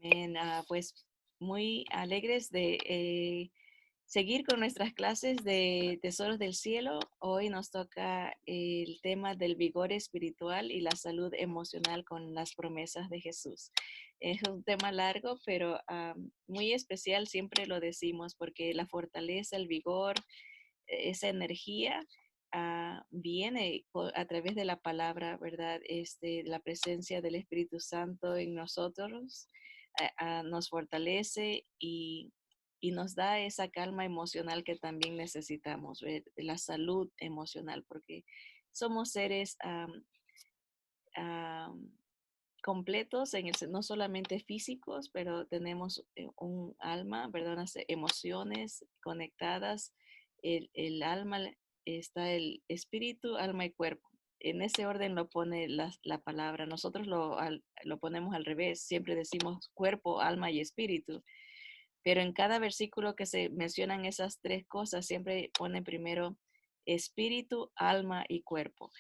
Amén. Pues muy alegres de seguir con nuestras clases de Tesoros del Cielo. Hoy nos toca el tema del vigor espiritual y la salud emocional con las promesas de Jesús. Es un tema largo, pero muy especial, siempre lo decimos, porque la fortaleza, el vigor, esa energía viene a través de la palabra, ¿verdad? La presencia del Espíritu Santo en nosotros nos fortalece y nos da esa calma emocional que también necesitamos, ¿ver? La salud emocional, porque somos seres am, completos, no solamente físicos, pero tenemos un alma, ¿verdad? Unas emociones conectadas. El alma está el espíritu, alma y cuerpo. En ese orden lo pone la palabra. Nosotros lo ponemos al revés. Siempre decimos cuerpo, alma y espíritu. Pero en cada versículo que se mencionan esas tres cosas, siempre pone primero espíritu, alma y cuerpo.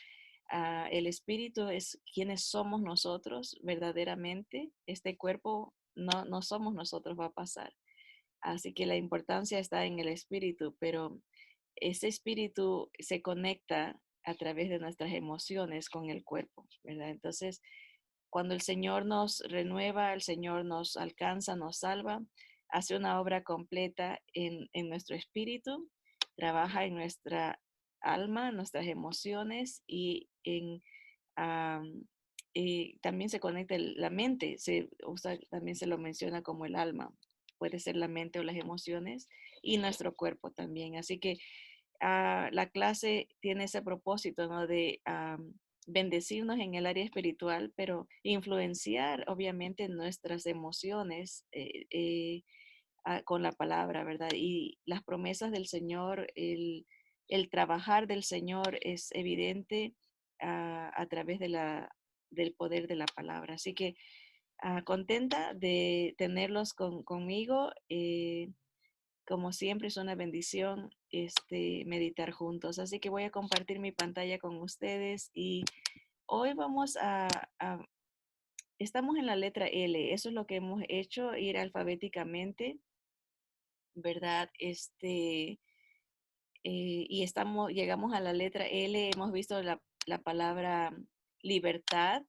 El espíritu es quienes somos nosotros verdaderamente. Este cuerpo no somos nosotros, va a pasar. Así que la importancia está en el espíritu, pero ese espíritu se conecta a través de nuestras emociones con el cuerpo, ¿verdad? Entonces, cuando el Señor nos renueva, el Señor nos alcanza, nos salva, hace una obra completa en nuestro espíritu, trabaja en nuestra alma, nuestras emociones am, y también se conecta la mente, también se lo menciona como el alma, puede ser la mente o las emociones y nuestro cuerpo también. Así que la clase tiene ese propósito, ¿no? De bendecirnos en el área espiritual, pero influenciar obviamente nuestras emociones con la palabra, ¿verdad? Y las promesas del Señor, el trabajar del Señor es evidente a través del poder de la palabra. Así que contenta de tenerlos conmigo. Como siempre es una bendición meditar juntos. Así que voy a compartir mi pantalla con ustedes y hoy a estamos en la letra L. Eso es lo que hemos hecho, ir alfabéticamente, ¿verdad? Llegamos a la letra L, hemos visto la palabra libertad,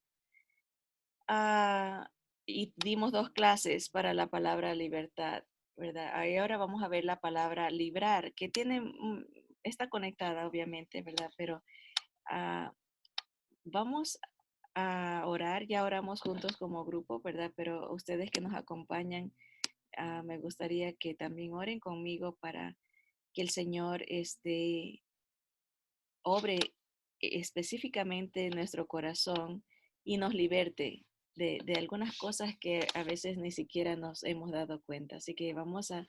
ah, y dimos dos clases para la palabra libertad, ¿verdad? Ahí ahora vamos a ver la palabra librar, que está conectada obviamente, ¿verdad? Pero ah, vamos a orar, ya oramos juntos como grupo, ¿verdad? Pero ustedes que nos acompañan, me gustaría que también oren conmigo para que el Señor obre específicamente en nuestro corazón y nos liberte de algunas cosas que a veces ni siquiera nos hemos dado cuenta. Así que vamos a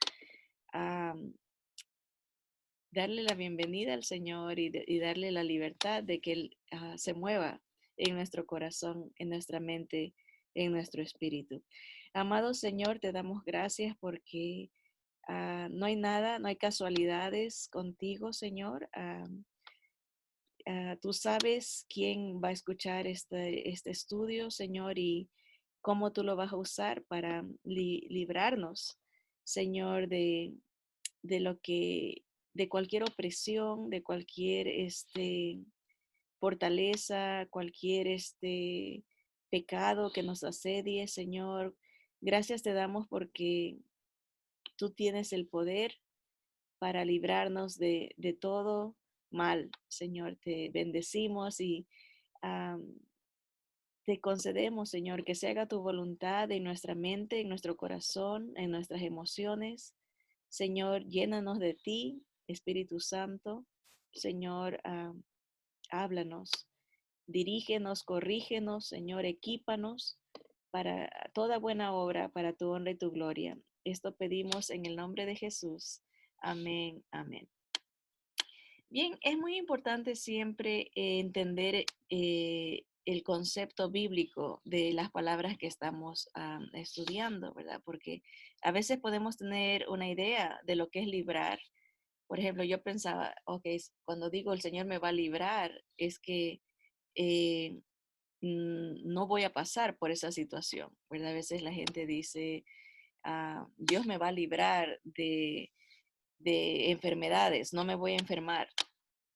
darle la bienvenida al Señor y darle la libertad de que Él se mueva en nuestro corazón, en nuestra mente, en nuestro espíritu. Amado Señor, te damos gracias porque no hay nada, no hay casualidades contigo, Señor. Tú sabes quién va a escuchar este estudio, Señor, y cómo tú lo vas a usar para librarnos, Señor, de lo que, de cualquier opresión, de cualquier fortaleza, cualquier pecado que nos asedie, Señor. Gracias te damos porque tú tienes el poder para librarnos de todo mal, Señor. Te bendecimos y am, te concedemos, Señor, que se haga tu voluntad en nuestra mente, en nuestro corazón, en nuestras emociones. Señor, llénanos de ti, Espíritu Santo. Señor, háblanos, dirígenos, corrígenos, Señor, equípanos para toda buena obra, para tu honra y tu gloria. Esto pedimos en el nombre de Jesús. Amén, amén. Bien, es muy importante siempre entender el concepto bíblico de las palabras que estamos estudiando, ¿verdad? Porque a veces podemos tener una idea de lo que es librar. Por ejemplo, yo pensaba, ok, cuando digo el Señor me va a librar, es que no voy a pasar por esa situación, ¿verdad? A veces la gente dice, Dios me va a librar de enfermedades, no me voy a enfermar,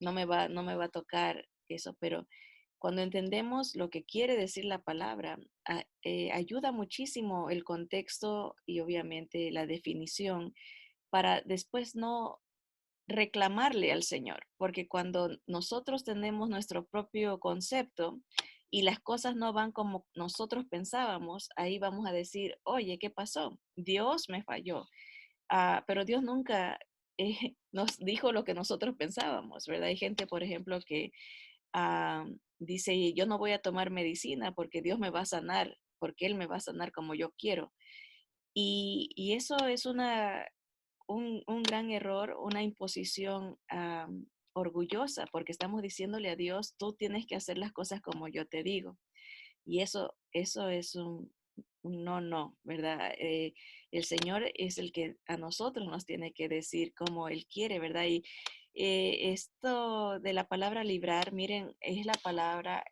no me va a tocar eso, pero cuando entendemos lo que quiere decir la palabra, ayuda muchísimo el contexto y obviamente la definición para después no reclamarle al Señor, porque cuando nosotros tenemos nuestro propio concepto y las cosas no van como nosotros pensábamos, ahí vamos a decir, oye, ¿qué pasó? Dios me falló. Pero Dios nunca nos dijo lo que nosotros pensábamos, ¿verdad? Hay gente, por ejemplo, que dice, yo no voy a tomar medicina porque Dios me va a sanar, porque Él me va a sanar como yo quiero. Y eso es un gran error, una imposición orgullosa, porque estamos diciéndole a Dios, tú tienes que hacer las cosas como yo te digo. Y eso es un no, no, ¿verdad? El Señor es el que a nosotros nos tiene que decir cómo Él quiere, ¿verdad? Y esto de la palabra librar, miren, es la palabra,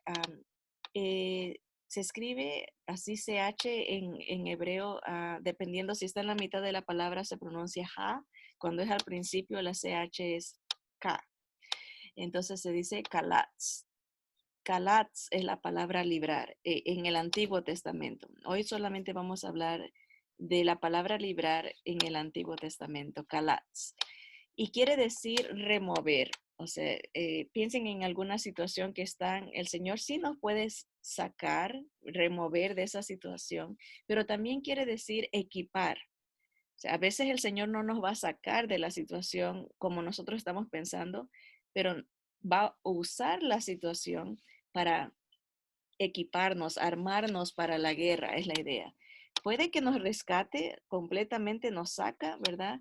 se escribe así CH en hebreo, dependiendo si está en la mitad de la palabra, se pronuncia ja, cuando es al principio la CH es K. Entonces se dice kalatz. Kalatz es la palabra librar en el Antiguo Testamento. Hoy solamente vamos a hablar de la palabra librar en el Antiguo Testamento, kalatz. Y quiere decir remover. O sea, piensen en alguna situación que están, el Señor sí nos puede sacar, remover de esa situación, pero también quiere decir equipar. O sea, a veces el Señor no nos va a sacar de la situación como nosotros estamos pensando, pero va a usar la situación para equiparnos, armarnos para la guerra, es la idea. Puede que nos rescate completamente, nos saca, ¿verdad?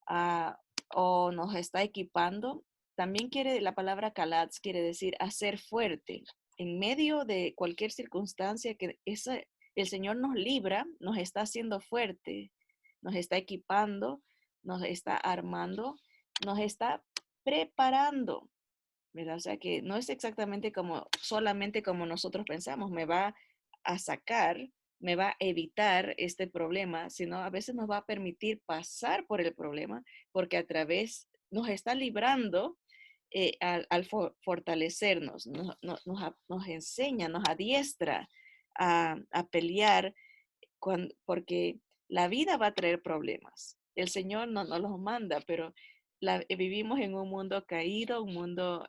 Ah, o nos está equipando. También quiere, la palabra kalatz quiere decir hacer fuerte. En medio de cualquier circunstancia que el Señor nos libra, nos está haciendo fuerte, nos está equipando, nos está armando, nos está preparando, ¿verdad? O sea que no es exactamente como solamente como nosotros pensamos, me va a sacar, me va a evitar este problema, sino a veces nos va a permitir pasar por el problema, porque a través nos está librando al fortalecernos, nos enseña, nos adiestra a pelear porque la vida va a traer problemas. El Señor no nos los manda, pero vivimos en un mundo caído, un mundo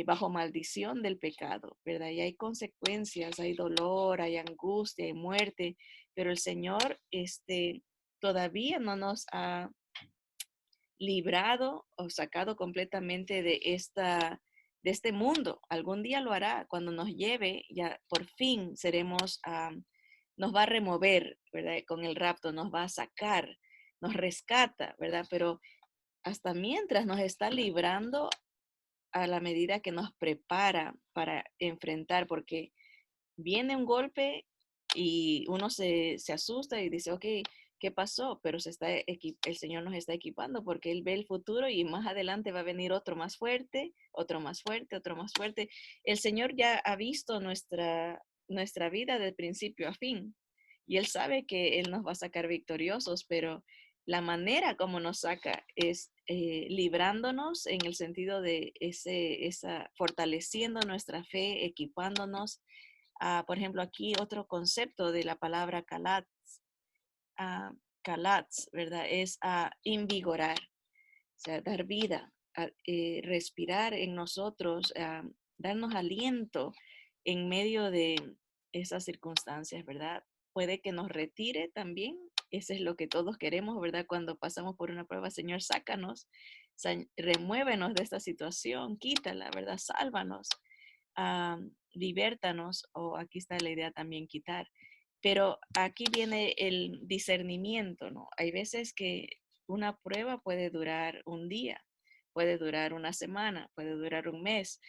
bajo maldición del pecado, ¿verdad? Y hay consecuencias, hay dolor, hay angustia, hay muerte, pero el Señor todavía no nos ha librado o sacado completamente de este mundo. Algún día lo hará cuando nos lleve, ya por fin seremos, nos va a remover, ¿verdad? Con el rapto, nos va a sacar, nos rescata, ¿verdad? Pero hasta mientras nos está librando a la medida que nos prepara para enfrentar, porque viene un golpe y uno se asusta y dice, ok, ¿qué pasó? Pero el Señor nos está equipando porque Él ve el futuro y más adelante va a venir otro más fuerte, otro más fuerte, otro más fuerte. El Señor ya ha visto nuestra vida de principio a fin y Él sabe que Él nos va a sacar victoriosos, pero la manera como nos saca es librándonos en el sentido de fortaleciendo nuestra fe, equipándonos. Por ejemplo, aquí otro concepto de la palabra ah, kalatz, ¿verdad? Es invigorar, o sea, dar vida, respirar en nosotros, darnos aliento en medio de esas circunstancias, ¿verdad? Puede que nos retire también, eso es lo que todos queremos, ¿verdad? Cuando pasamos por una prueba, Señor, sácanos, remuévenos de esta situación, quítala, ¿verdad? Sálvanos, libértanos, o aquí está la idea también, quitar. Pero aquí viene el discernimiento, ¿no? Hay veces que una prueba puede durar un día, puede durar una semana, puede durar un mes,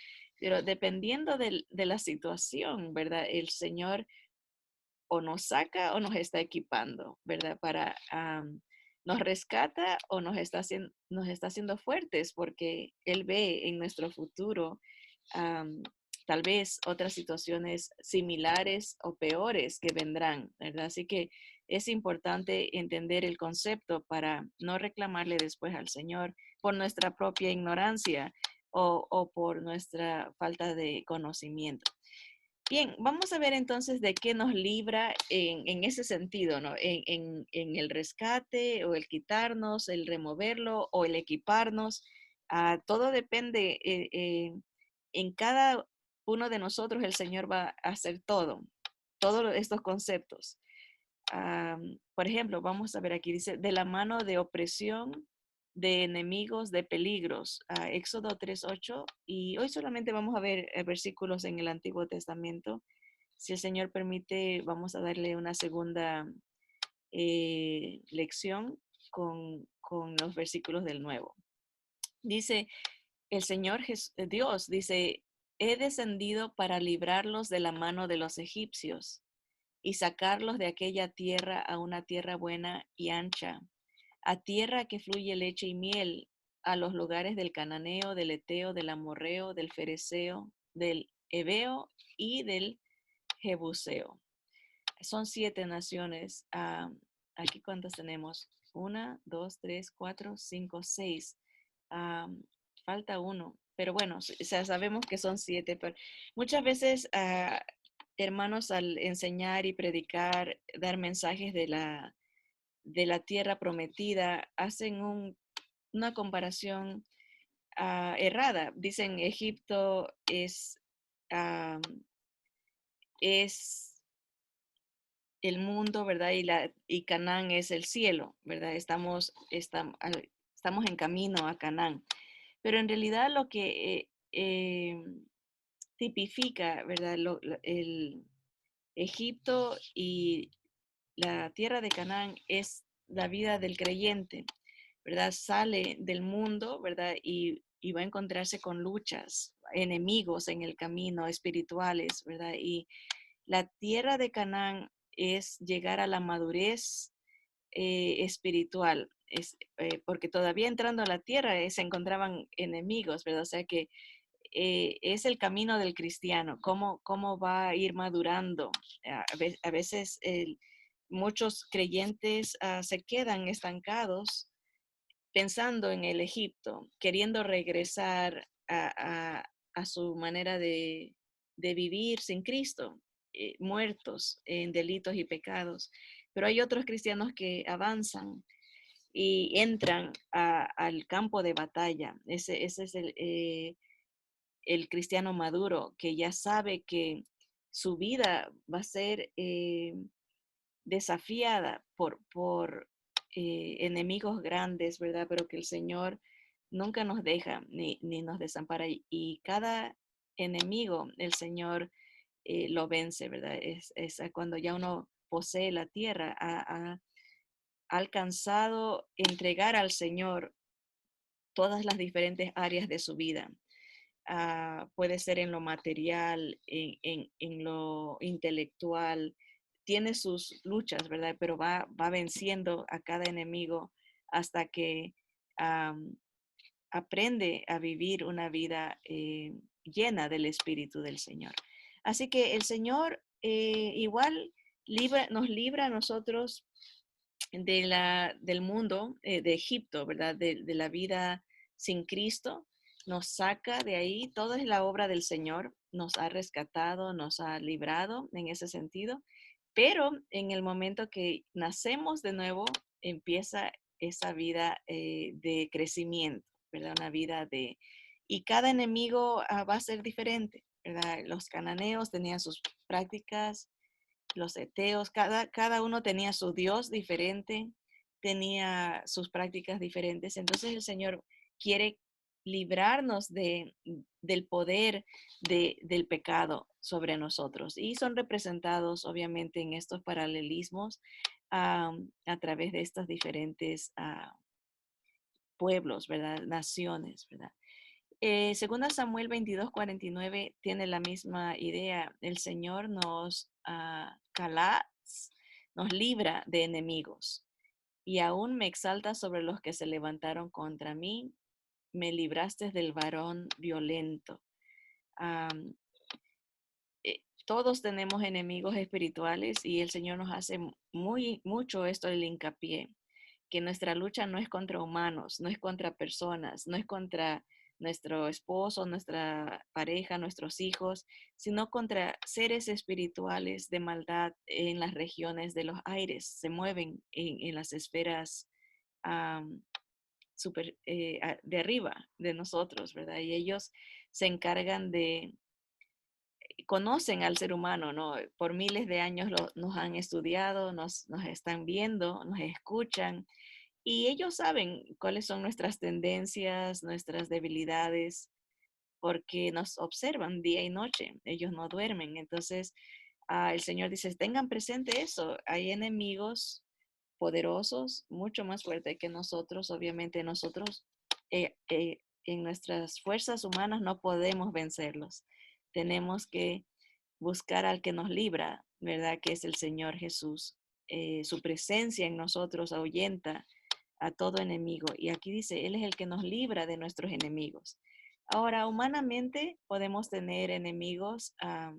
pero dependiendo de la situación, ¿verdad? El Señor o nos saca o nos está equipando, ¿verdad? Nos rescata o nos está haciendo fuertes porque Él ve en nuestro futuro tal vez otras situaciones similares o peores que vendrán, ¿verdad? Así que es importante entender el concepto para no reclamarle después al Señor por nuestra propia ignorancia o por nuestra falta de conocimiento. Bien, vamos a ver entonces de qué nos libra en ese sentido, ¿no? En el rescate o el quitarnos, el removerlo o el equiparnos. Todo depende, en cada uno de nosotros el Señor va a hacer todo, todos estos conceptos. Por ejemplo, vamos a ver aquí, dice, de la mano de opresión, de enemigos, de peligros. Éxodo 3:8. Y hoy solamente vamos a ver versículos en el Antiguo Testamento. Si el Señor permite, vamos a darle una segunda lección con los versículos del Nuevo. Dice, el Señor Dios, dice, he descendido para librarlos de la mano de los egipcios y sacarlos de aquella tierra a una tierra buena y ancha, a tierra que fluye leche y miel, a los lugares del cananeo, del eteo, del amorreo, del fereceo, del heveo y del jebuseo. Son 7 naciones. Aquí cuántas tenemos. 1, 2, 3, 4, 5, 6. Falta uno. Pero bueno, o sea, sabemos que son 7. Pero muchas veces, hermanos, al enseñar y predicar, dar mensajes de la tierra prometida, hacen una comparación errada. Dicen Egipto ah, es el mundo, ¿verdad? Y Canaán es el cielo, ¿verdad? Estamos en camino a Canaán. Pero en realidad lo que tipifica, ¿verdad? El Egipto y la tierra de Canaán es la vida del creyente, ¿verdad? Sale del mundo, ¿verdad? Y va a encontrarse con luchas, enemigos en el camino, espirituales, ¿verdad? Y la tierra de Canaán es llegar a la madurez espiritual, porque todavía entrando a la tierra se encontraban enemigos, ¿verdad? O sea que es el camino del cristiano, cómo va a ir madurando. A veces muchos creyentes se quedan estancados pensando en el Egipto, queriendo regresar a su manera de vivir sin Cristo, muertos en delitos y pecados. Pero hay otros cristianos que avanzan y entran al campo de batalla. Ese es el cristiano maduro que ya sabe que su vida va a ser desafiada por enemigos grandes, ¿verdad? Pero que el Señor nunca nos deja ni nos desampara. Y cada enemigo, el Señor lo vence, ¿verdad? Es cuando ya uno posee la tierra, ha alcanzado entregar al Señor todas las diferentes áreas de su vida. Puede ser en lo material, en lo intelectual, tiene sus luchas, ¿verdad? Pero va venciendo a cada enemigo hasta que um, aprende a vivir una vida llena del Espíritu del Señor. Así que el Señor igual nos libra a nosotros del mundo, de Egipto, ¿verdad? De la vida sin Cristo, nos saca de ahí, toda es la obra del Señor, nos ha rescatado, nos ha librado en ese sentido, pero en el momento que nacemos de nuevo, empieza esa vida de crecimiento, ¿verdad? Una vida de... Y cada enemigo va a ser diferente, ¿verdad? Los cananeos tenían sus prácticas, los eteos, cada uno tenía su Dios diferente, tenía sus prácticas diferentes. Entonces el Señor quiere librarnos del poder del pecado sobre nosotros. Y son representados obviamente en estos paralelismos a través de estos diferentes pueblos, ¿verdad? Naciones, ¿verdad? Segunda Samuel 22:49 tiene la misma idea. El Señor nos libra de enemigos y aún me exalta sobre los que se levantaron contra mí. Me libraste del varón violento. todos tenemos enemigos espirituales y el Señor nos hace mucho esto el hincapié, que nuestra lucha no es contra humanos, no es contra personas, no es contra nuestro esposo, nuestra pareja, nuestros hijos, sino contra seres espirituales de maldad en las regiones de los aires, se mueven en las esferas am, de arriba de nosotros, ¿verdad? Y ellos se encargan conocen al ser humano, ¿no? Por miles de años nos han estudiado, nos están viendo, nos escuchan y ellos saben cuáles son nuestras tendencias, nuestras debilidades, porque nos observan día y noche. Ellos no duermen. Entonces, el Señor dice, tengan presente eso. Hay enemigos poderosos, mucho más fuertes que nosotros. Obviamente nosotros en nuestras fuerzas humanas no podemos vencerlos. Tenemos que buscar al que nos libra, ¿verdad? Que es el Señor Jesús. Su presencia en nosotros ahuyenta a todo enemigo. Y aquí dice, Él es el que nos libra de nuestros enemigos. Ahora, humanamente podemos tener enemigos. A,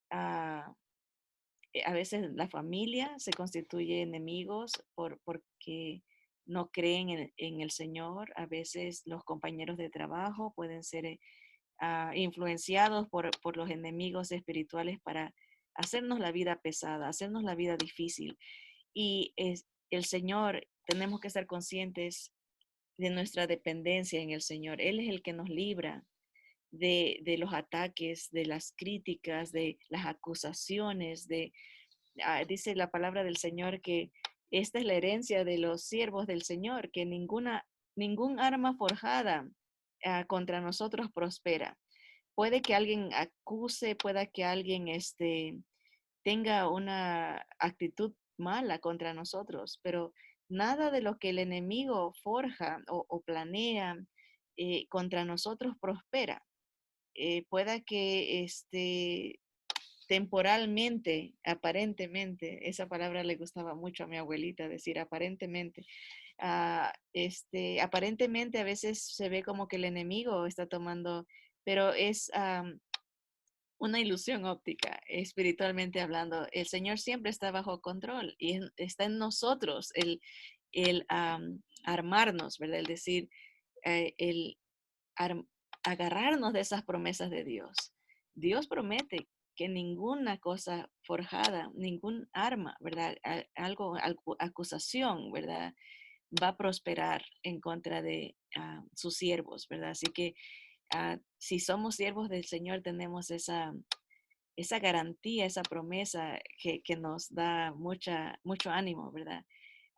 a veces la familia se constituye enemigos porque no creen en el Señor. A veces los compañeros de trabajo pueden ser influenciados por los enemigos espirituales para hacernos la vida pesada, hacernos la vida difícil. Y el Señor, tenemos que estar conscientes de nuestra dependencia en el Señor. Él es el que nos libra de los ataques, de las críticas, de las acusaciones, dice la palabra del Señor que esta es la herencia de los siervos del Señor, que ningún arma forjada contra nosotros prospera. Puede que alguien acuse, pueda que alguien tenga una actitud mala contra nosotros, pero nada de lo que el enemigo forja o planea contra nosotros prospera. Pueda que temporalmente, aparentemente, esa palabra le gustaba mucho a mi abuelita decir aparentemente. Aparentemente a veces se ve como que el enemigo está tomando, pero es una ilusión óptica, espiritualmente hablando. El Señor siempre está bajo control y está en nosotros el armarnos, ¿verdad? El decir, el agarrarnos de esas promesas de Dios. Dios promete que ninguna cosa forjada, ningún arma, ¿verdad? Acusación, ¿verdad? Va a prosperar en contra de sus siervos, ¿verdad? Así que si somos siervos del Señor, tenemos esa garantía, esa promesa que nos da mucho ánimo, ¿verdad?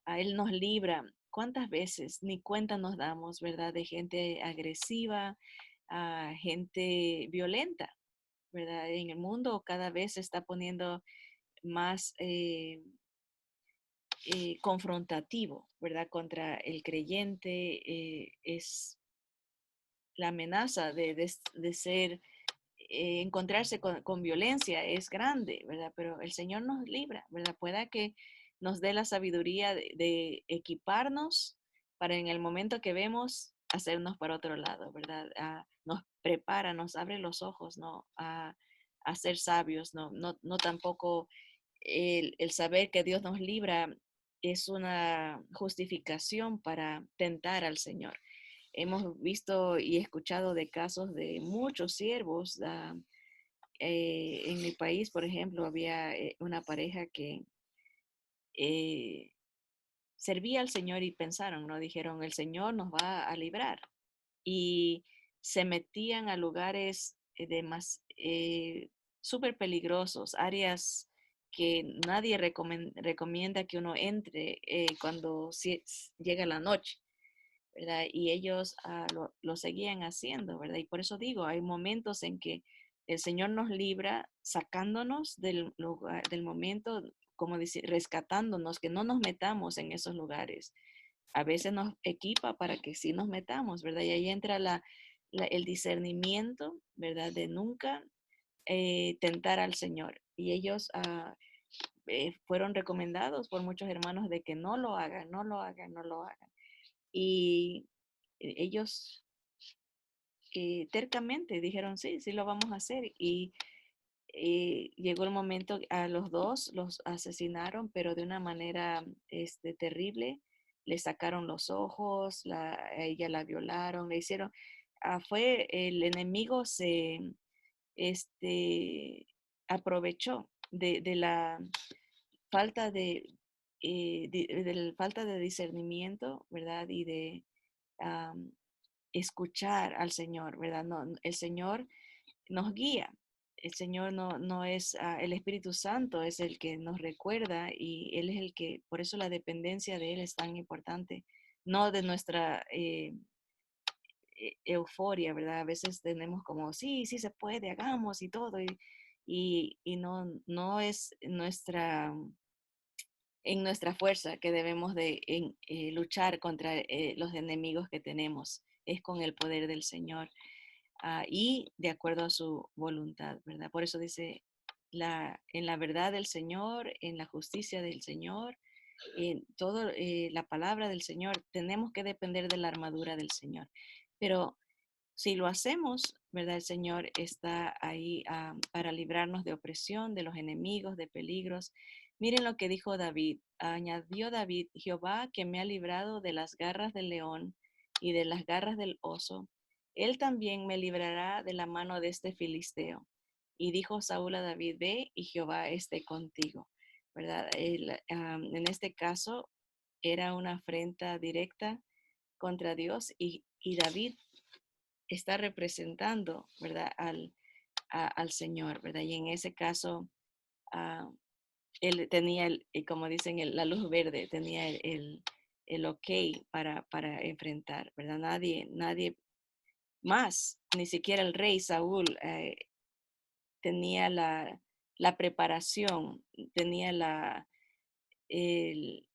A Él nos libra. ¿Cuántas veces ni cuenta nos damos, verdad? De gente agresiva, gente violenta, ¿verdad? En el mundo cada vez se está poniendo más confrontativo, ¿verdad? Contra el creyente. Es la amenaza de ser encontrarse con violencia es grande, ¿verdad? Pero el Señor nos libra, ¿verdad? Pueda que nos dé la sabiduría de equiparnos para en el momento que vemos hacernos para otro lado, ¿verdad? Nos prepara, nos abre los ojos, ¿no? A ser sabios, no tampoco el saber que Dios nos libra es una justificación para tentar al Señor. Hemos visto y escuchado de casos de muchos siervos. En mi país, por ejemplo, había una pareja que eh, servía al Señor y pensaron, ¿no? Dijeron, el Señor nos va a librar. Y se metían a lugares súper peligrosos, áreas que nadie recomienda que uno entre cuando llega la noche. ¿Verdad? Y ellos lo seguían haciendo, ¿verdad? Y por eso digo, hay momentos en que el Señor nos libra sacándonos del lugar, del momento, como decir, rescatándonos, que no nos metamos en esos lugares. A veces nos equipa para que sí nos metamos, ¿verdad? Y ahí entra el discernimiento, ¿verdad? De nunca tentar al Señor. Y ellos fueron recomendados por muchos hermanos de que no lo hagan, no lo hagan, no lo hagan. Y ellos tercamente dijeron, sí, sí lo vamos a hacer. Y llegó el momento, a los dos los asesinaron, pero de una manera terrible. Le sacaron los ojos, a ella la violaron, le hicieron, fue el enemigo este, aprovechó de la falta de la falta de discernimiento, ¿verdad? Y de am, escuchar al Señor, ¿verdad? No, el Señor nos guía. El Señor no es, el Espíritu Santo es el que nos recuerda y Él es el que, por eso la dependencia de Él es tan importante, no de nuestra euforia, ¿verdad? A veces tenemos como, sí, sí se puede, hagamos y todo, y no es en nuestra fuerza que debemos de luchar contra los enemigos que tenemos, es con el poder del Señor y de acuerdo a su voluntad, ¿verdad? Por eso dice, en la verdad del Señor, en la justicia del Señor, en todo la palabra del Señor, tenemos que depender de la armadura del Señor. Pero si lo hacemos, ¿verdad? El Señor está ahí para librarnos de opresión, de los enemigos, de peligros. Miren lo que dijo David. Añadió David, Jehová que me ha librado de las garras del león y de las garras del oso, él también me librará de la mano de este filisteo. Y dijo Saúl a David, ve y Jehová esté contigo, ¿verdad? En este caso era una afrenta directa contra Dios y David está representando, ¿verdad? Al Señor, ¿verdad? Y en ese caso, uh, él tenía, como dicen, la luz verde, tenía el ok para enfrentar, ¿verdad? Nadie más, ni siquiera el rey Saúl tenía la preparación, tenía el,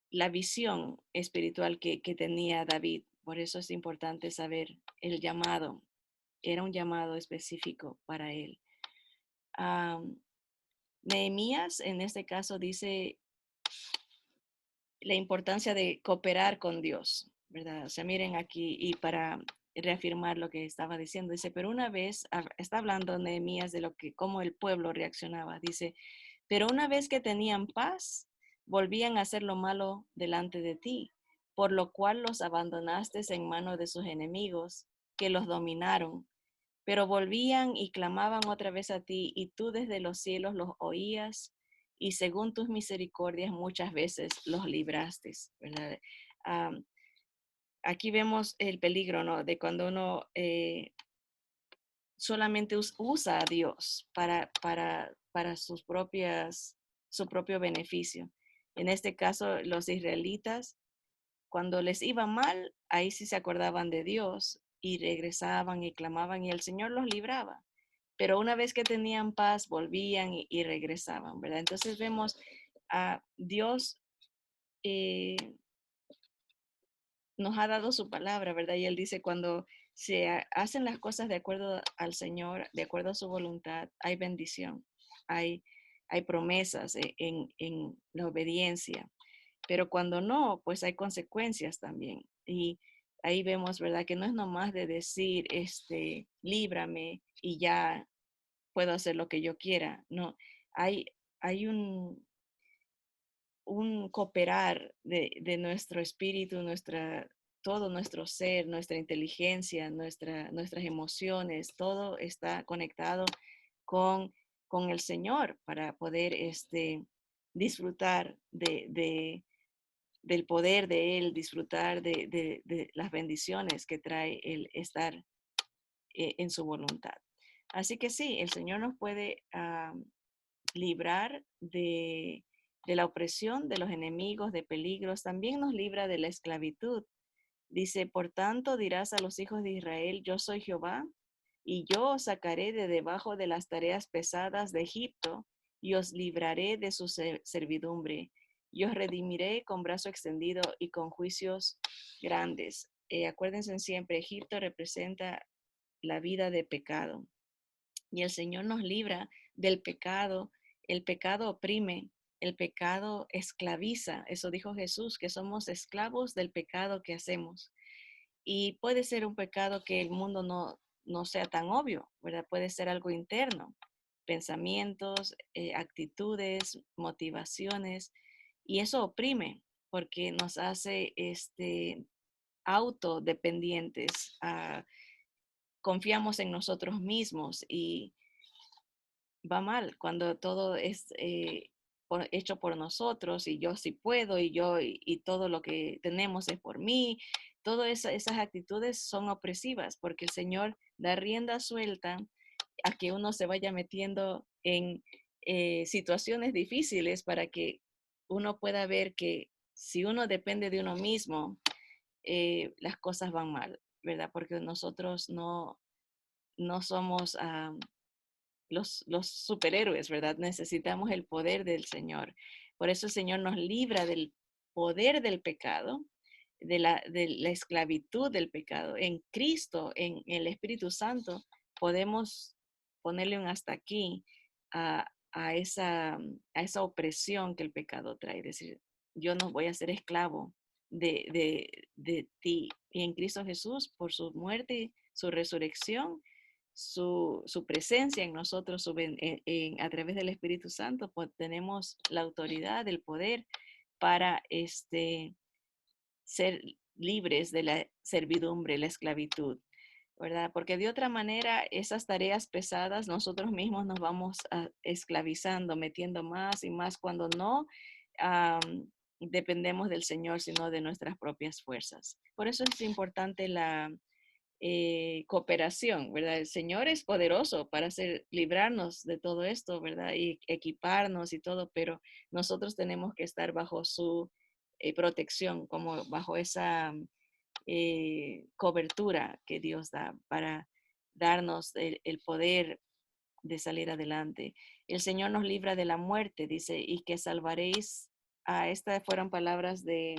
la visión espiritual que tenía David. Por eso es importante saber el llamado. Era un llamado específico para él. Nehemías en este caso dice la importancia de cooperar con Dios, ¿verdad? O sea, miren aquí y para reafirmar lo que estaba diciendo, dice, pero una vez, está hablando Nehemías de cómo el pueblo reaccionaba, dice, pero una vez que tenían paz, volvían a hacer lo malo delante de ti, por lo cual los abandonaste en manos de sus enemigos, que los dominaron. Pero volvían y clamaban otra vez a ti, y tú desde los cielos los oías, y según tus misericordias muchas veces los libraste, ¿verdad? Um, Aquí vemos el peligro, ¿no? De cuando uno solamente usa a Dios para su propio beneficio. En este caso, los israelitas, cuando les iba mal, ahí sí se acordaban de Dios y regresaban y clamaban y el Señor los libraba. Pero una vez que tenían paz, volvían y regresaban, ¿verdad? Entonces vemos a Dios eh, nos ha dado su palabra, ¿verdad? Y Él dice, cuando se hacen las cosas de acuerdo al Señor, de acuerdo a su voluntad, hay bendición, hay, hay promesas en la obediencia, pero cuando no, pues hay consecuencias también. Y ahí vemos, ¿verdad? Que no es nomás de decir, líbrame y ya puedo hacer lo que yo quiera. No, hay, hay un cooperar de nuestro espíritu, todo nuestro ser, nuestra inteligencia, nuestras emociones, todo está conectado con, con el Señor para poder disfrutar del poder de Él, disfrutar de las bendiciones que trae el estar en su voluntad. Así que sí, el Señor nos puede librar de la opresión, de los enemigos, de peligros, también nos libra de la esclavitud. Dice, por tanto dirás a los hijos de Israel, yo soy Jehová, y yo os sacaré de debajo de las tareas pesadas de Egipto, y os libraré de su servidumbre, y os redimiré con brazo extendido y con juicios grandes. Acuérdense siempre, Egipto representa la vida de pecado. Y el Señor nos libra del pecado. El pecado oprime, el pecado esclaviza. Eso dijo Jesús, que somos esclavos del pecado que hacemos. Y puede ser un pecado que el mundo no sea tan obvio, ¿verdad? Puede ser algo interno, pensamientos, actitudes, motivaciones, y eso oprime porque nos hace autodependientes, confiamos en nosotros mismos y va mal cuando todo es hecho por nosotros y yo sí puedo y todo lo que tenemos es por mí. Todas esas actitudes son opresivas porque el Señor da rienda suelta a que uno se vaya metiendo en situaciones difíciles para que uno pueda ver que si uno depende de uno mismo, las cosas van mal, ¿verdad? Porque nosotros no somos los superhéroes, ¿verdad? Necesitamos el poder del Señor. Por eso el Señor nos libra del poder del pecado, de la esclavitud del pecado. En Cristo, en el Espíritu Santo, podemos ponerle un hasta aquí a esa opresión que el pecado trae. Es decir, yo no voy a ser esclavo de ti. Y en Cristo Jesús, por su muerte, su resurrección, su presencia en nosotros a través del Espíritu Santo, pues tenemos la autoridad, el poder para ser libres de la servidumbre, la esclavitud, ¿verdad? Porque de otra manera, esas tareas pesadas nosotros mismos nos vamos esclavizando, metiendo más y más cuando no dependemos del Señor, sino de nuestras propias fuerzas. Por eso es importante la cooperación, ¿verdad? El Señor es poderoso para librarnos de todo esto, ¿verdad? Y equiparnos y todo, pero nosotros tenemos que estar bajo su protección, como bajo esa cobertura que Dios da para darnos el poder de salir adelante. El Señor nos libra de la muerte, dice, y que salvaréis. Estas fueron palabras de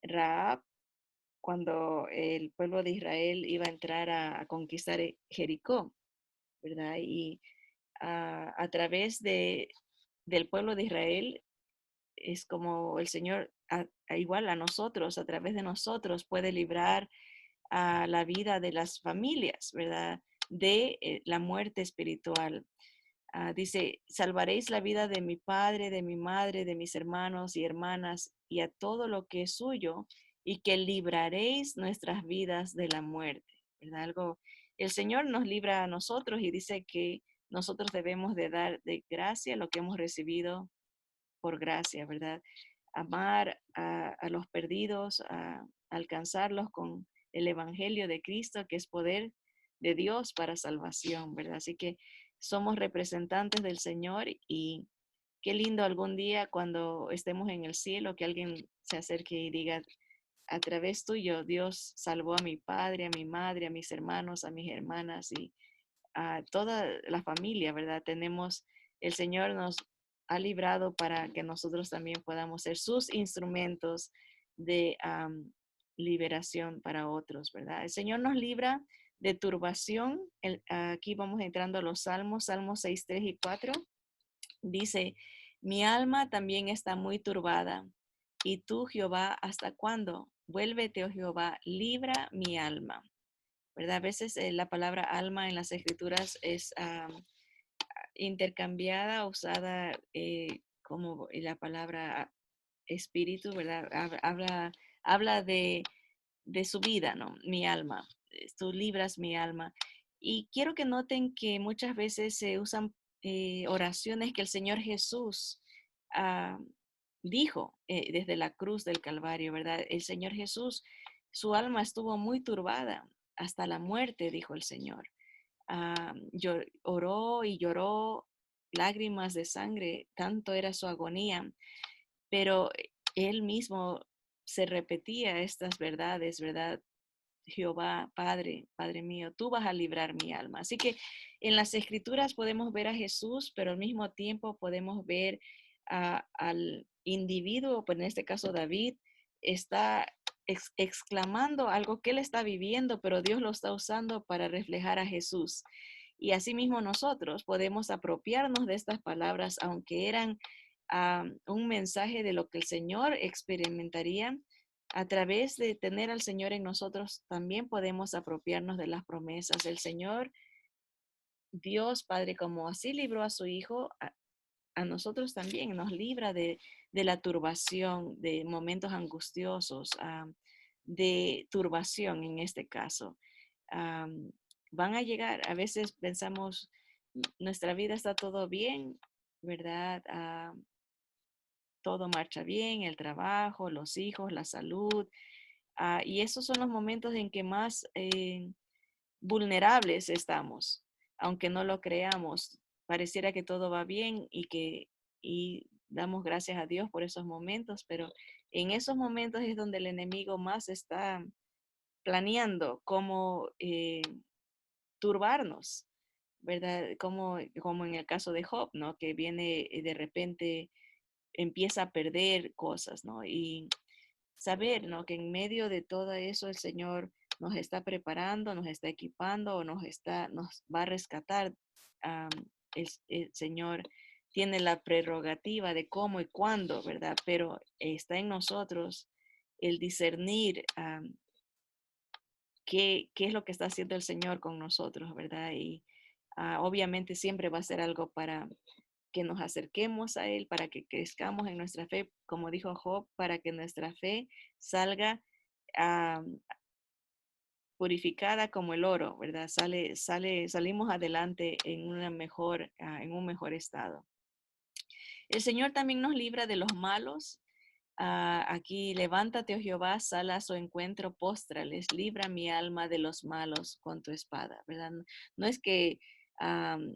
Raab cuando el pueblo de Israel iba a entrar a conquistar Jericó, ¿verdad? Y a través del pueblo de Israel es como el Señor, igual a nosotros, a través de nosotros, puede librar a la vida de las familias, ¿verdad? De la muerte espiritual. Dice, salvaréis la vida de mi padre, de mi madre, de mis hermanos y hermanas y a todo lo que es suyo y que libraréis nuestras vidas de la muerte, ¿verdad? El Señor nos libra a nosotros y dice que nosotros debemos de dar de gracia lo que hemos recibido por gracia, ¿verdad? Amar a los perdidos, a alcanzarlos con el Evangelio de Cristo, que es poder de Dios para salvación, ¿verdad? Así que somos representantes del Señor y qué lindo algún día cuando estemos en el cielo que alguien se acerque y diga, a través tuyo Dios salvó a mi padre, a mi madre, a mis hermanos, a mis hermanas y a toda la familia, ¿verdad? El Señor nos ha librado para que nosotros también podamos ser sus instrumentos de liberación para otros, ¿verdad? El Señor nos libra de turbación. Aquí vamos entrando a los salmos, Salmos 6, 3 y 4. Dice, mi alma también está muy turbada. ¿Y tú, Jehová, hasta cuándo? Vuélvete, oh Jehová, libra mi alma. ¿Verdad? A veces la palabra alma en las escrituras es intercambiada, usada como la palabra espíritu, ¿verdad? Habla de su vida, ¿no? Mi alma, tú libras mi alma. Y quiero que noten que muchas veces se usan oraciones que el Señor Jesús ah, dijo desde la cruz del Calvario, ¿verdad? El Señor Jesús, su alma estuvo muy turbada hasta la muerte, dijo el Señor. Oró y lloró lágrimas de sangre, tanto era su agonía, pero él mismo se repetía estas verdades, ¿verdad? Jehová, Padre, Padre mío, tú vas a librar mi alma. Así que en las escrituras podemos ver a Jesús, pero al mismo tiempo podemos ver al individuo, pues en este caso David, está exclamando algo que él está viviendo, pero Dios lo está usando para reflejar a Jesús. Y asimismo nosotros podemos apropiarnos de estas palabras, aunque eran un mensaje de lo que el Señor experimentaría, a través de tener al Señor en nosotros, también podemos apropiarnos de las promesas. El Señor, Dios Padre, como así libró a su Hijo, a nosotros también nos libra de la turbación, de momentos angustiosos, de turbación en este caso. Van a llegar, a veces pensamos, nuestra vida está todo bien, ¿verdad? Todo marcha bien, el trabajo, los hijos, la salud. Y esos son los momentos en que más vulnerables estamos, aunque no lo creamos. Pareciera que todo va bien y damos gracias a Dios por esos momentos, pero en esos momentos es donde el enemigo más está planeando cómo turbarnos, ¿verdad? Como en el caso de Job, ¿no? Que viene de repente, empieza a perder cosas, ¿no? Y saber, ¿no? Que en medio de todo eso el Señor nos está preparando, nos está equipando o nos va a rescatar. Am, el Señor tiene la prerrogativa de cómo y cuándo, ¿verdad? Pero está en nosotros el discernir qué es lo que está haciendo el Señor con nosotros, ¿verdad? Y obviamente siempre va a ser algo para que nos acerquemos a Él, para que crezcamos en nuestra fe, como dijo Job, para que nuestra fe salga ah, purificada como el oro, ¿verdad? Salimos adelante en en un mejor estado. El Señor también nos libra de los malos. Aquí, levántate, oh Jehová, sal a su encuentro, póstrales, libra mi alma de los malos con tu espada, ¿verdad? No es que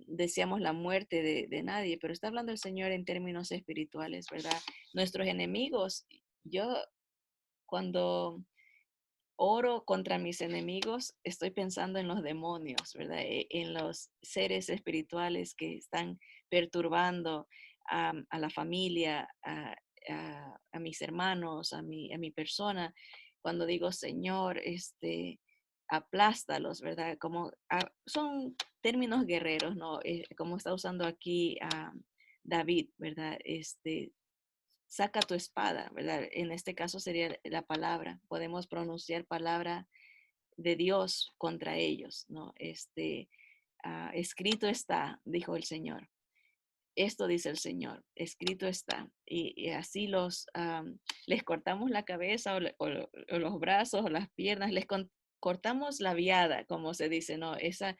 deseamos la muerte de nadie, pero está hablando el Señor en términos espirituales, ¿verdad? Nuestros enemigos, yo cuando oro contra mis enemigos, estoy pensando en los demonios, ¿verdad? En los seres espirituales que están perturbando a la familia, a mis hermanos, a mi persona. Cuando digo, Señor, aplástalos, ¿verdad? Son términos guerreros, ¿no? Como está usando aquí David, ¿verdad? Saca tu espada, ¿verdad? En este caso sería la palabra. Podemos pronunciar palabra de Dios contra ellos, ¿no? Escrito está, dijo el Señor. Esto dice el Señor, escrito está. Y así les cortamos la cabeza o los brazos o las piernas, cortamos la viada, como se dice, ¿no? Ese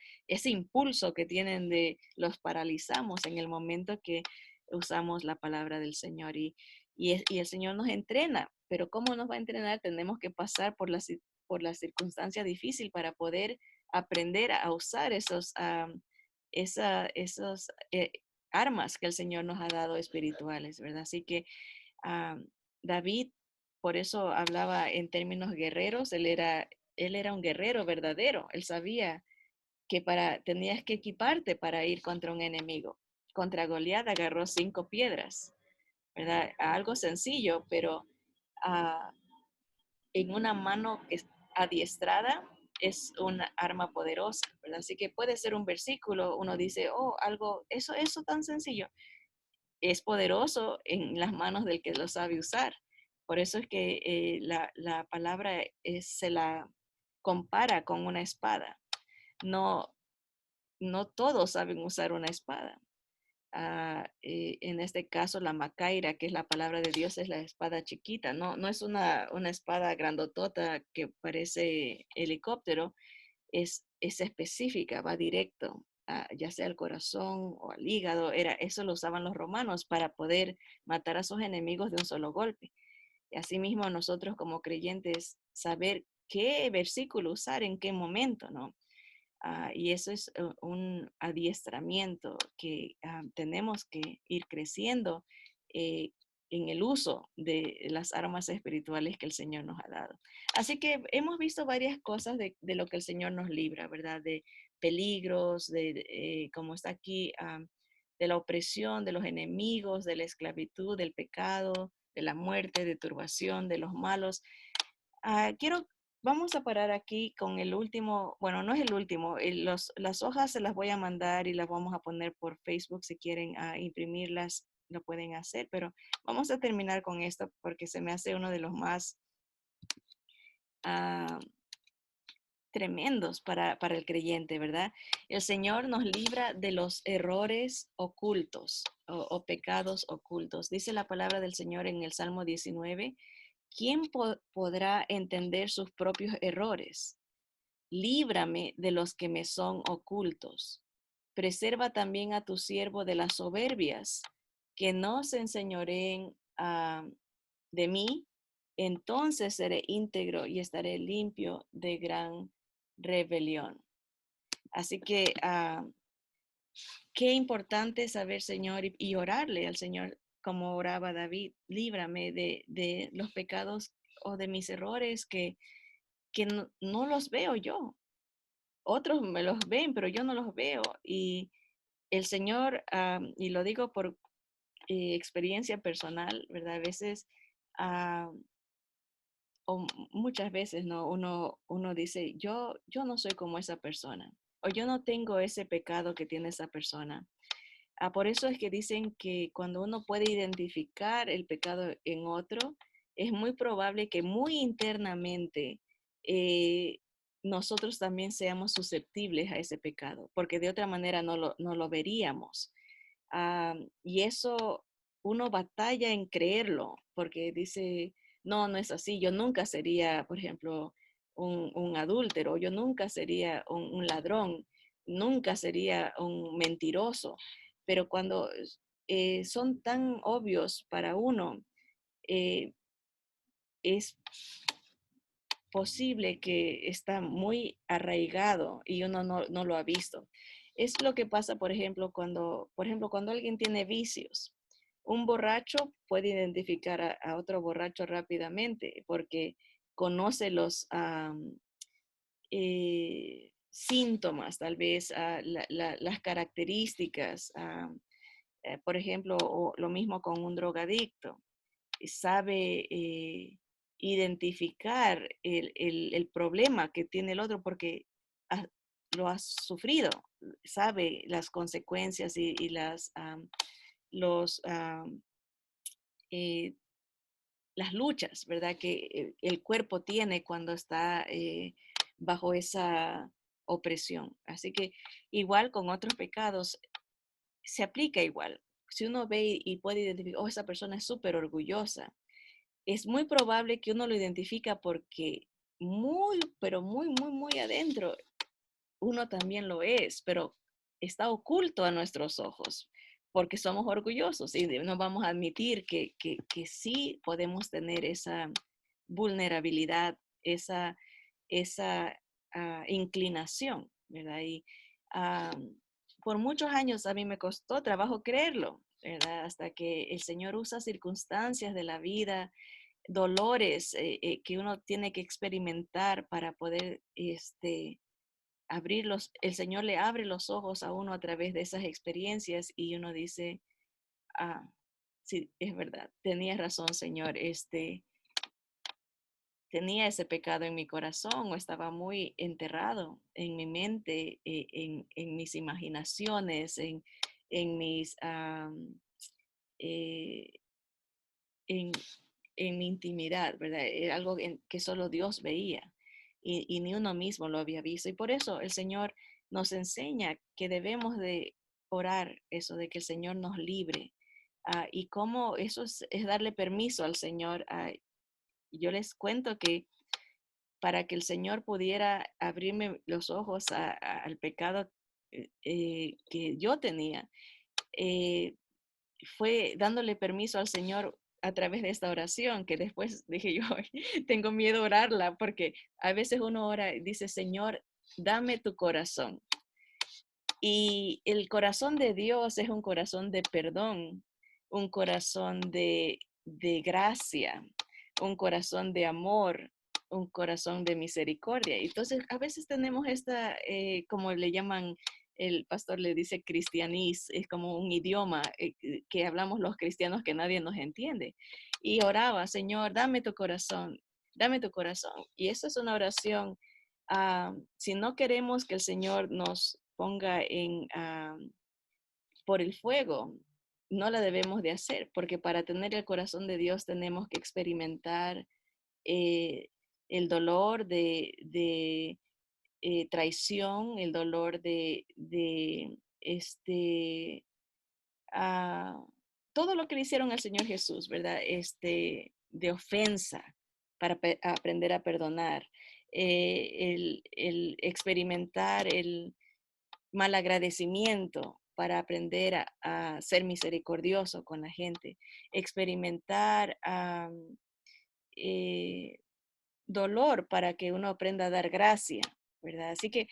impulso que tienen los paralizamos en el momento que usamos la palabra del Señor. Y el Señor nos entrena, pero ¿cómo nos va a entrenar? Tenemos que pasar por la circunstancia difícil para poder aprender a usar esos armas que el Señor nos ha dado espirituales, ¿verdad? Así que ah, David, por eso hablaba en términos guerreros, él era un guerrero verdadero, él sabía que tenías que equiparte para ir contra un enemigo. Contra Goliat agarró 5 piedras, ¿verdad? Algo sencillo, pero ah, en una mano que es adiestrada es una arma poderosa, ¿verdad? Así que puede ser un versículo, uno dice, oh, eso tan sencillo, es poderoso en las manos del que lo sabe usar. Por eso es que la palabra se la compara con una espada. No, no todos saben usar una espada. En este caso, la macaira, que es la palabra de Dios, es la espada chiquita. No es una espada grandotota que parece helicóptero, es específica, va directo, ya sea al corazón o al hígado. Eso lo usaban los romanos para poder matar a sus enemigos de un solo golpe. Y asimismo nosotros como creyentes saber qué versículo usar en qué momento, ¿no? Y eso es un adiestramiento que tenemos que ir creciendo eh, en el uso de las armas espirituales que el Señor nos ha dado. Así que hemos visto varias cosas de lo que el Señor nos libra, ¿verdad? De peligros, como está aquí, de la opresión, de los enemigos, de la esclavitud, del pecado, de la muerte, de turbación, de los malos. Quiero Vamos a parar aquí con el último, bueno, no es el último, las hojas se las voy a mandar y las vamos a poner por Facebook si quieren imprimirlas, lo pueden hacer, pero vamos a terminar con esto porque se me hace uno de los más ah, tremendos para el creyente, ¿verdad? El Señor nos libra de los errores ocultos o pecados ocultos. Dice la palabra del Señor en el Salmo 19, ¿quién podrá entender sus propios errores? Líbrame de los que me son ocultos. Preserva también a tu siervo de las soberbias, que no se enseñoreen de mí, entonces seré íntegro y estaré limpio de gran rebelión. Así que qué importante saber, Señor, y orarle al Señor como oraba David, líbrame de los pecados o de mis errores que no los veo yo. Otros me los ven, pero yo no los veo. Y el Señor, y lo digo por experiencia personal, ¿verdad? A veces, ah, o muchas veces, ¿no? Uno dice, yo no soy como esa persona, o yo no tengo ese pecado que tiene esa persona. Por eso es que dicen que cuando uno puede identificar el pecado en otro, es muy probable que muy internamente eh, nosotros también seamos susceptibles a ese pecado, porque de otra manera no lo veríamos. Y eso uno batalla en creerlo, porque dice, no es así, yo nunca sería, por ejemplo, un adúltero, yo nunca sería un ladrón, nunca sería un mentiroso, pero cuando son tan obvios para uno, eh, es posible que está muy arraigado y uno no lo ha visto. Es lo que pasa, por ejemplo, cuando alguien tiene vicios. Un borracho puede identificar a otro borracho rápidamente porque conoce los síntomas, tal vez las características. Por ejemplo, o lo mismo con un drogadicto sabe identificar el problema que tiene el otro porque ha- lo ha sufrido, sabe las consecuencias y los, eh, las luchas, ¿verdad? Que el cuerpo tiene cuando está bajo esa opresión. Así que igual con otros pecados se aplica igual. Si uno ve y puede identificar, oh, esa persona es súper orgullosa, es muy probable que uno lo identifica porque pero muy adentro, uno también lo es, pero está oculto a nuestros ojos porque somos orgullosos y no vamos a admitir que sí podemos tener esa vulnerabilidad, esa inclinación, ¿verdad? Y ah, por muchos años a mí me costó trabajo creerlo, ¿verdad? Hasta que el Señor usa circunstancias de la vida, dolores que uno tiene que experimentar para poder abrirlos. El Señor le abre los ojos a uno a través de esas experiencias y uno dice, ah, sí, es verdad, tenías razón, Señor, tenía ese pecado en mi corazón o estaba muy enterrado en mi mente, en mis imaginaciones, en mis, eh, en, en mi intimidad, ¿verdad? Era algo que solo Dios veía y ni uno mismo lo había visto. Y por eso el Señor nos enseña que debemos de orar eso, de que el Señor nos libre. Y cómo eso es darle permiso al Señor. Yo les cuento que para que el Señor pudiera abrirme los ojos al pecado que yo tenía, eh, fue dándole permiso al Señor a través de esta oración, que después dije yo, tengo miedo a orarla, porque a veces uno ora y dice, Señor, dame tu corazón. Y el corazón de Dios es un corazón de perdón, un corazón de gracia, un corazón de amor, un corazón de misericordia. Entonces, a veces tenemos esta, como le llaman, el pastor le dice cristianís, es como un idioma que hablamos los cristianos que nadie nos entiende. Y oraba, Señor, dame tu corazón, dame tu corazón. Y eso es una oración. Si no queremos que el Señor nos ponga por el fuego, no la debemos de hacer, porque para tener el corazón de Dios tenemos que experimentar el dolor de traición, el dolor ah, todo lo que le hicieron al Señor Jesús, ¿verdad? De ofensa para aprender a perdonar, el experimentar el malagradecimiento para aprender a ser misericordioso con la gente, experimentar eh, dolor para que uno aprenda a dar gracia, ¿verdad? Así que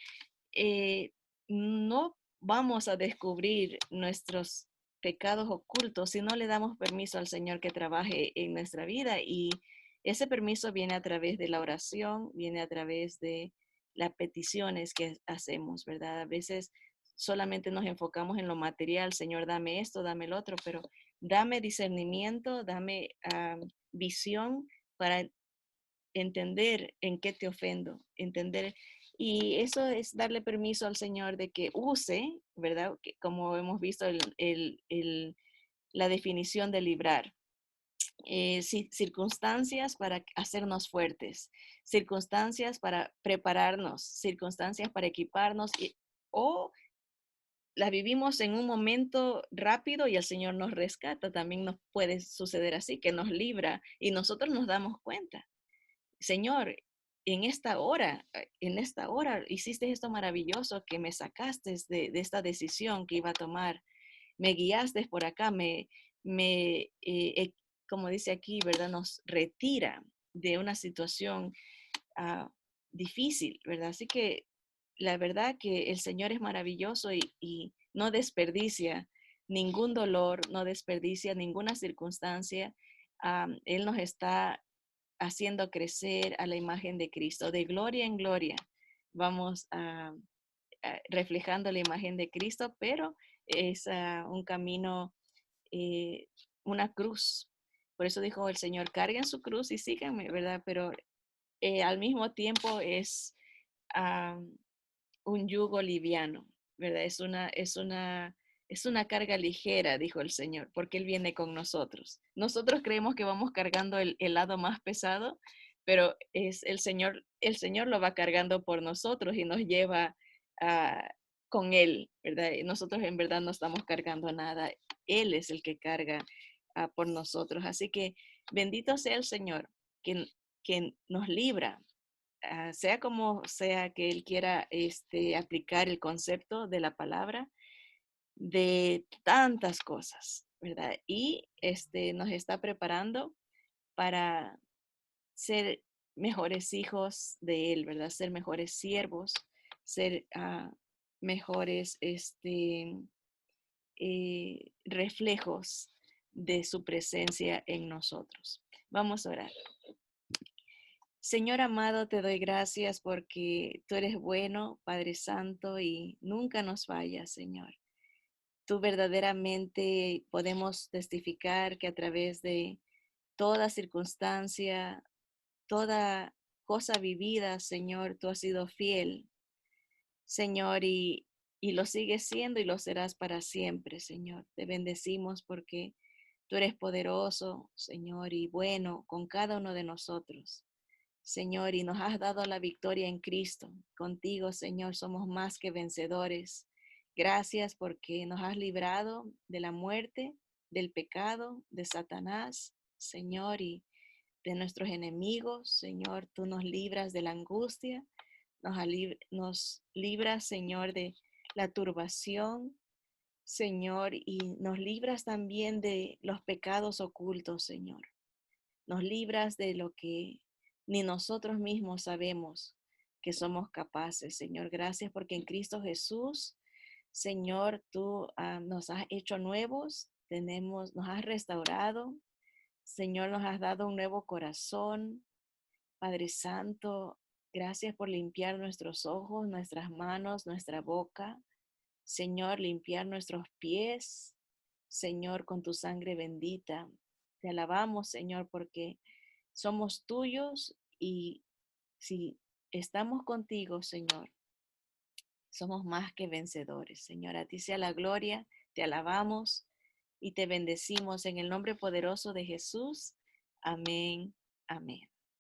eh, no vamos a descubrir nuestros pecados ocultos si no le damos permiso al Señor que trabaje en nuestra vida, y ese permiso viene a través de la oración, viene a través de las peticiones que hacemos, ¿verdad? A veces solamente nos enfocamos en lo material: Señor, dame esto, dame el otro, pero dame discernimiento, dame visión para entender en qué te ofendo, entender. Y eso es darle permiso al Señor de que use, ¿verdad? Que como hemos visto la definición de librar. Circunstancias para hacernos fuertes, circunstancias para prepararnos, circunstancias para equiparnos, o la vivimos en un momento rápido y el Señor nos rescata. También nos puede suceder así, que nos libra y nosotros nos damos cuenta: Señor, en esta hora hiciste esto maravilloso, que me sacaste de esta decisión que iba a tomar, me guiaste por acá, como dice aquí, ¿verdad? Nos retira de una situación ah, difícil, ¿verdad? Así que la verdad que el Señor es maravilloso y no desperdicia ningún dolor, no desperdicia ninguna circunstancia. Él nos está haciendo crecer a la imagen de Cristo, de gloria en gloria. Vamos reflejando la imagen de Cristo, pero es un camino, eh, una cruz. Por eso dijo el Señor: carguen su cruz y síganme, ¿verdad? Pero al mismo tiempo es ah, un yugo liviano, ¿verdad? Es una carga ligera, dijo el Señor, porque Él viene con nosotros. Nosotros creemos que vamos cargando el lado más pesado, pero es el Señor lo va cargando por nosotros y nos lleva ah, con Él, ¿verdad? Y nosotros en verdad no estamos cargando nada. Él es el que carga por nosotros. Así que bendito sea el Señor, que nos libra, sea como sea que él quiera aplicar el concepto de la palabra, de tantas cosas, ¿verdad? Y nos está preparando para ser mejores hijos de él, ¿verdad? Ser mejores siervos, ser mejores reflejos de su presencia en nosotros. Vamos a orar. Señor amado, te doy gracias porque tú eres bueno, Padre Santo, y nunca nos fallas, Señor. Tú verdaderamente podemos testificar que a través de toda circunstancia, toda cosa vivida, Señor, tú has sido fiel, Señor, y lo sigues siendo y lo serás para siempre, Señor. Te bendecimos porque tú eres poderoso, Señor, y bueno con cada uno de nosotros. Señor, y nos has dado la victoria en Cristo. Contigo, Señor, somos más que vencedores. Gracias porque nos has librado de la muerte, del pecado, de Satanás, Señor, y de nuestros enemigos. Señor, tú nos libras de la angustia, nos libras, Señor, de la turbación, Señor, y nos libras también de los pecados ocultos, Señor. Nos libras de lo que ni nosotros mismos sabemos que somos capaces, Señor. Gracias porque en Cristo Jesús, Señor, tú nos has hecho nuevos, nos has restaurado, Señor, nos has dado un nuevo corazón. Padre Santo, gracias por limpiar nuestros ojos, nuestras manos, nuestra boca. Señor, limpiar nuestros pies, Señor, con tu sangre bendita. Te alabamos, Señor, porque somos tuyos, y si estamos contigo, Señor, somos más que vencedores. Señor, a ti sea la gloria, te alabamos y te bendecimos en el nombre poderoso de Jesús. Amén. Amén.